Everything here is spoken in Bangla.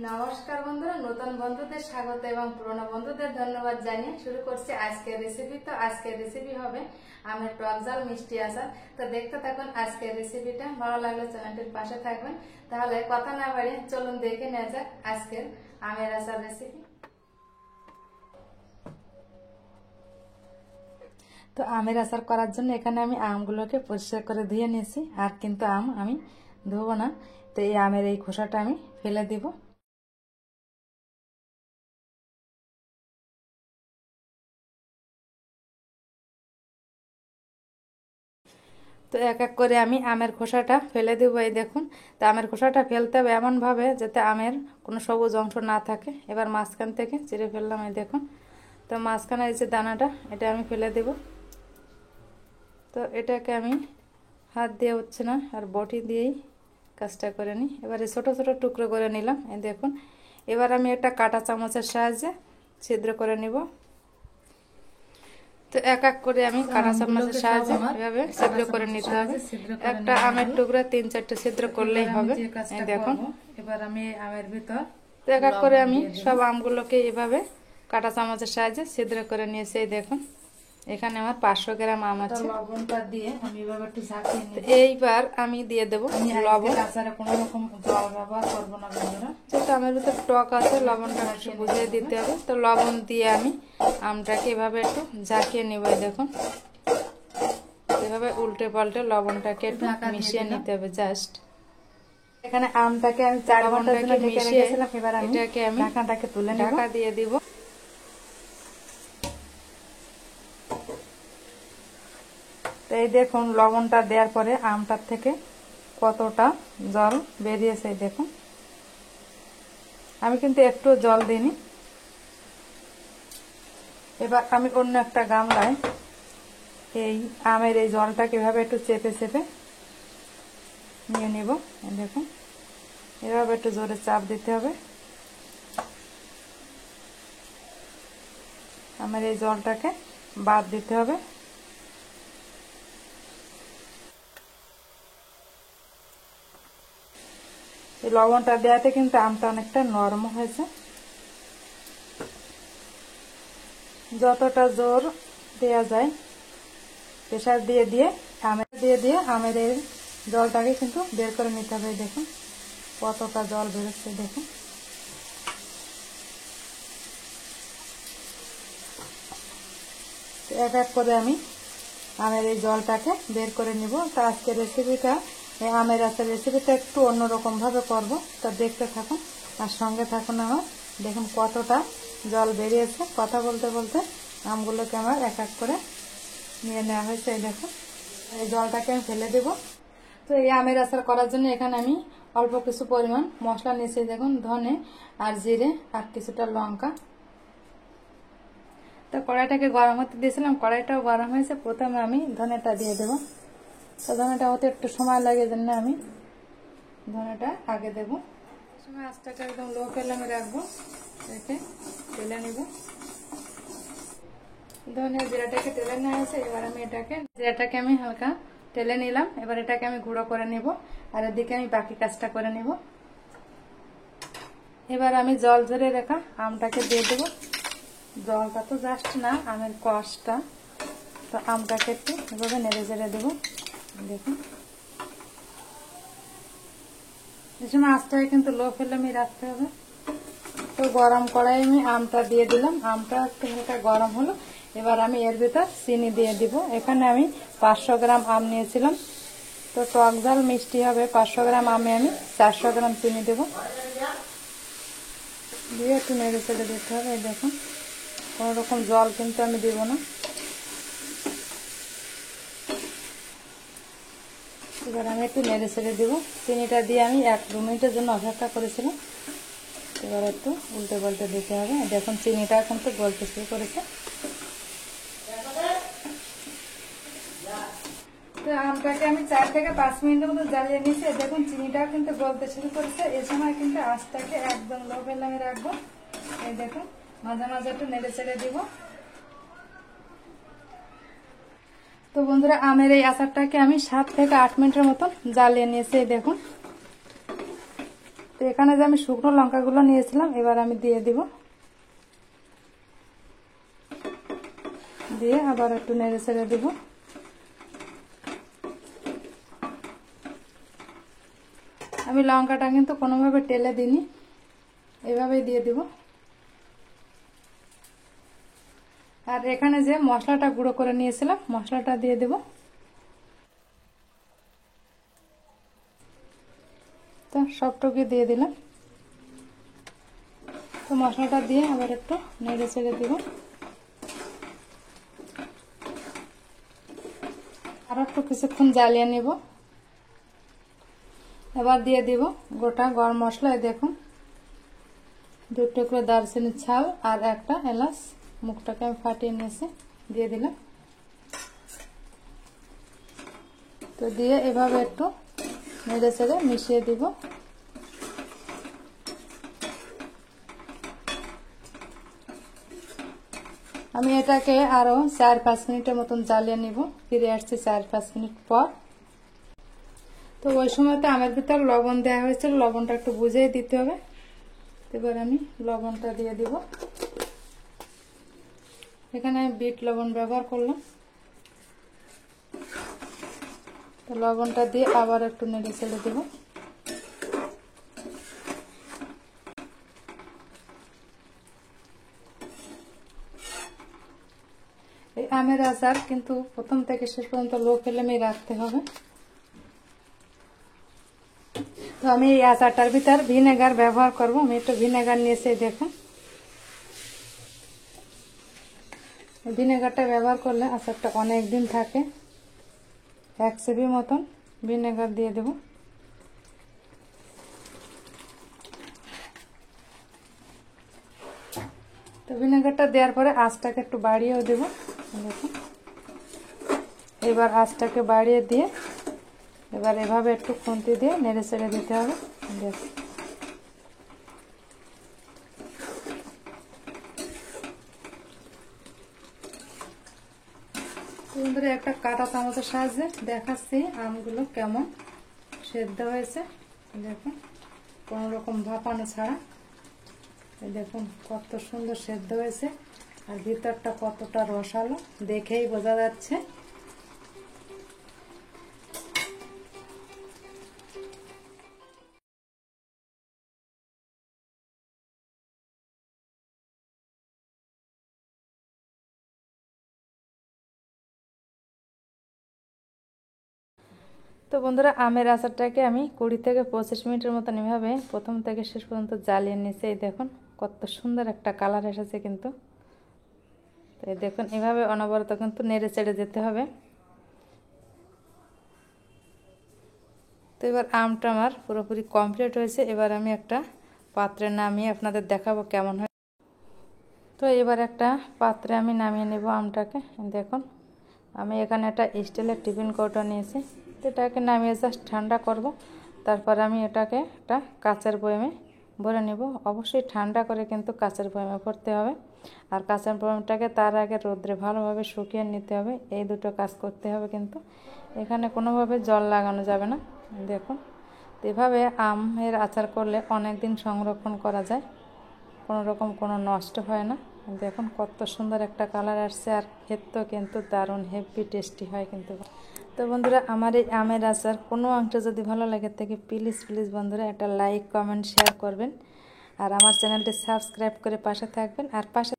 নমস্কার বন্ধুরা, নতুন বন্ধুদের স্বাগত এবং পুরনো বন্ধুদের ধন্যবাদ জানিয়ে শুরু করছি আজকের রেসিপি। তো আজকের রেসিপি হবে আমের টক ঝাল মিষ্টি আচার। তো দেখতে থাকুন আজকের রেসিপিটা। ভালো লাগলে চ্যানেলটির পাশে থাকবেন। তাহলে কথা না বাড়িয়ে চলুন দেখে নেওয়া যাক আজকের আমের আচার রেসিপি। তো আমের আচার করার জন্য এখানে আমি আমগুলোকে পরিষ্কার করে ধুয়ে নিয়েছি। আর কিন্তু আম আমি ধোবো না, তো এই আমের এই খোসাটা আমি ফেলে দিব। তো এক এক করে আমি আমের খোসাটা ফেলে দেবো। এই দেখুন, তো আমের খোসাটা ফেলতে হবে এমনভাবে যাতে আমের কোনো সবুজ অংশ না থাকে। এবার মাঝখান থেকে চিড়ে ফেললাম। এই দেখুন, তো মাঝখানে এই যে দানাটা, এটা আমি ফেলে দেব। তো এটাকে আমি হাত দিয়ে হচ্ছে না, আর বটি দিয়েই কাজটা করে নিই। এবারে ছোট ছোট টুকরো করে নিলাম। এই দেখুন, এবার আমি একটা কাঁটা চামচের সাহায্যে ছিদ্র করে নিব। তো এক এক করে আমি কাঁটা চামচের সাহায্যে এভাবে ছিদ্র করে নিতে হবে। একটা আমের টুকরা 3-4টে ছিদ্র করলেই হবে। এই দেখুন, এবার আমি আমের ভিতর তো এক এক করে আমি সব আমগুলোকে এভাবে কাঁটা চামচের সাহায্যে ছিদ্র করে নিয়েছি। এই দেখুন, এখানে আমার 500 গ্রাম আম আছে। লবণটা দিয়ে আমি এভাবে একটু ঝাঁকিয়ে নিই। এইবার আমি দিয়ে দেব লবণ। আচারে কোনো রকম জল ব্যবহার করব না বন্ধুরা, যেহেতু আমের ভিতর টক আছে, লবণটা একটু বুঝিয়ে দিতে হবে। তো লবণ দিয়ে আমি আমটাকে এভাবে একটু ঝাঁকিয়ে নেব। দেখুন, এভাবে উল্টে পাল্টে লবণটাকে একটু মিশিয়ে নিতে হবে। জাস্ট এখানে আমটাকে আমি 4 ঘন্টার জন্য ঢেকে রেখেছিলাম। এবার আমি এটাকে আমি ঢাকাটাকে তুলে নেব, ঢাকা দিয়ে দিব। এই দেখুন, লবণটা দেওয়ার পরে আমটার থেকে কতটা জল বেরিয়েছে। দেখুন, আমি কিন্তু একটু জল দিইনি। এবার আমি অন্য একটা গামলায় এই আমের এই জলটাকে এভাবে একটু চেপে চেপে নিয়ে নিব। দেখুন, এভাবে একটু জোরে চাপ দিতে হবে। আমের এই জলটাকে বাদ দিতে হবে। এই লবণটা দেওয়াতে কিন্তু আমটা অনেকটা নরম হয়েছে। যতটা জোর দেওয়া যায় প্রেসার দিয়ে দিয়ে আমের এই জলটাকে কিন্তু বের করে নিতে হবে। দেখুন কতটা জল বেরোচ্ছে। দেখুন, এক এক করে আমি আমের এই জলটাকে বের করে নিব। তো আজকের রেসিপিটা, আমের আচার রেসিপিটা একটু অন্যরকম ভাবে করব। তো দেখতে থাকুন আর সঙ্গে থাকুন আমার। দেখুন কতটা জল বেরিয়েছে। কথা বলতে বলতে আমগুলোকে আমার এক এক করে নিয়ে নেওয়া হয়েছে। এই দেখুন, এই জলটাকে আমি ফেলে দেব। তো এই আমের আচার করার জন্য এখানে আমি অল্প কিছু পরিমাণ মশলা নিয়েছি। দেখুন, ধনে আর জিরে আর কিছুটা লঙ্কা। তো কড়াইটাকে গরম হতে দিয়েছিলাম, কড়াইটাও গরম হয়েছে। প্রথমে আমি ধনেটা দিয়ে দেব। তো ধনেটা হতে একটু সময় লাগে, জন্য আমি ধনেটা আগে দেব। সময় আঁচটাকে একদম লো ফ্লেমে রাখবো, রেখে তেলে নিব। ধনে জিরাটাকে তেলে নেওয়া হয়েছে। এবার আমি জিরাটাকে আমি হালকা তেলে নিলাম। এবার এটাকে আমি গুঁড়ো করে নেব, আর এদিকে আমি বাকি কাজটা করে নেব। এবার আমি জল ঝরে রাখা আমটাকে দিয়ে দেব। জলটা তো জাস্ট না, আমের কষটা। তো আমটাকে একটু এভাবে নেড়ে চেড়ে দেবো। দেখুন, এই সময় আঁচটাকে কিন্তু লো ফ্লেমে রাখতে হবে। তো গরম কড়াই আমি আমটা দিয়ে দিলাম। আমটা একটু হালকা গরম হলো। এবার আমি এর ভিতর চিনি দিয়ে দিব। এখানে আমি 500 গ্রাম আম নিয়েছিলাম। তো টক ঝাল মিষ্টি হবে, 500 গ্রাম আমে আমি 400 গ্রাম চিনি দেব। দিয়ে একটু নেড়ে চেড়ে দিতে হবে। এই দেখুন, কোনো রকম জল কিন্তু আমি দেব না। এবার আমি একটু নেড়ে ছেড়ে দেবো। চিনিটা দিয়ে আমি 1-2 মিনিটের জন্য অপেক্ষা করেছিলাম। এবার একটু উল্টে পাল্টে দিতে হবে। দেখুন, চিনিটা কিন্তু গলতে শুরু করেছে। তো আমটাকে আমি 4 থেকে 5 মিনিটের মতো জ্বালিয়ে নিয়েছি। দেখুন, চিনিটা কিন্তু গলতে শুরু করেছে। এই সময় কিন্তু আঁচটাকে একদম লো ফ্লেমে রাখবো। এই দেখুন, মাঝে মাঝে একটু নেড়ে ছেড়ে দিব। তো বন্ধুরা আমের এই আচারটাকে আমি 7 থেকে 8 মিনিটের মতন জ্বালিয়ে নিয়েছি। দেখুন, তো এখানে যে আমি শুকনো লঙ্কাগুলো নিয়েছিলাম এবার আমি দিয়ে দিব, দিয়ে আবার একটু নেড়ে ছেড়ে দিব। আমি লঙ্কাটা কিন্তু কোনোভাবে টেলে দিইনি, এভাবেই দিয়ে দিব। আর এখানে যে মশলাটা গুঁড়ো করে নিয়েছিলাম মশলাটা দিয়ে দেব। তো সবটুকু দিয়ে দিলাম। তো মশলাটা দিয়ে আবার একটু নেড়ে ছেড়ে দিব। আর একটু কিছুক্ষণ জ্বালিয়ে নেব। এবার দিয়ে দিব গোটা গরম মশলা। দেখুন, 2 টুকরো দারচিনির ছাল আর একটা এলাচ, মুখটাকে আমি ফাটিয়ে নিয়েছি, দিয়ে দিলাম। তো দিয়ে এভাবে একটু নেড়ে চেড়ে মিশিয়ে দিব। আমি এটাকে আরো 4-5 মিনিটের মতন জ্বালিয়ে নিব। ফিরে আসছি 4-5 মিনিট পর। তো ওই সময় তো আমের ভিতর লবণ দেওয়া হয়েছিল, লবণটা একটু বুঝিয়ে দিতে হবে। এবার আমি লবণটা দিয়ে দিব। এখানে বিট লবণ ব্যবহার করলাম। তো লবণটা দিয়ে আবার একটু নেড়ে ছেড়ে দেব। এই আমের আচার কিন্তু প্রথম থেকে শেষ পর্যন্ত লো ফ্লেমে রাখতে হবে। তো আমি এই আচারটার ভিতর ভিনেগার ব্যবহার করব। আমি একটু ভিনেগার নিয়েছি, দেখুন। ভিনেগারটা ব্যবহার করলে আচারটা অনেক দিন থাকে। 1 চিপি মতন ভিনেগার দিয়ে দেব। তো ভিনেগারটা দেওয়ার পরে আঁচটাকে একটু বাড়িয়েও দেব। দেখুন, এবার আঁচটাকে বাড়িয়ে দিয়ে এবার এভাবে একটু খুন্তি দিয়ে নেড়ে চেড়ে দিতে হবে। দেখুন, বন্ধুরা একটা কাঁটা চামচের সাহায্যে দেখাচ্ছি আমগুলো কেমন সেদ্ধ হয়েছে। দেখুন, কোনো রকম ভাপানো ছাড়া। দেখুন কত সুন্দর সেদ্ধ হয়েছে, আর ভিতরটা কতটা রসালো দেখেই বোঝা যাচ্ছে। তো বন্ধুরা আমের আচারটাকে আমি 20 থেকে 25 মিনিটের মতন এভাবে প্রথম থেকে শেষ পর্যন্ত জ্বালিয়ে নিয়েছি। এই দেখুন কত সুন্দর একটা কালার এসেছে কিন্তু। তো এই দেখুন, এভাবে অনবরত কিন্তু নেড়ে চেড়ে যেতে হবে। তো এবার আমটা আমার পুরোপুরি কমপ্লিট হয়েছে। এবার আমি একটা পাত্রে নামিয়ে আপনাদের দেখাবো কেমন হয়। তো এবার একটা পাত্রে আমি নামিয়ে নেব আমটাকে। দেখুন, আমি এখানে একটা স্টিলের টিফিন কৌটো নিয়েছি। এটাকে নামিয়ে জাস্ট ঠান্ডা করব। তারপর আমি এটাকে একটা কাঁচের বয়ামে ভরে নেব। অবশ্যই ঠান্ডা করে কিন্তু কাঁচের বয়ামে ভরতে হবে। আর কাঁচের বয়ামটাকে তার আগে রোদ্রে ভালোভাবে শুকিয়ে নিতে হবে। এই দুটো কাজ করতে হবে কিন্তু। এখানে কোনোভাবে জল লাগানো যাবে না। দেখুন, এভাবে আমের আচার করলে অনেক দিন সংরক্ষণ করা যায়, কোনো রকম কোনো নষ্ট হয় না। দেখুন কত সুন্দর একটা কালার আসছে, আর খেতেও কিন্তু দারুণ হেভি টেস্টি হয় কিন্তু। তো বন্ধুরা আমার এই আমের আচার কোনো অংশে যদি ভালো লাগে থাকে প্লিজ বন্ধুরা একটা লাইক কমেন্ট শেয়ার করবেন, আর আমার চ্যানেলটি সাবস্ক্রাইব করে পাশে থাকবেন। আর পাশে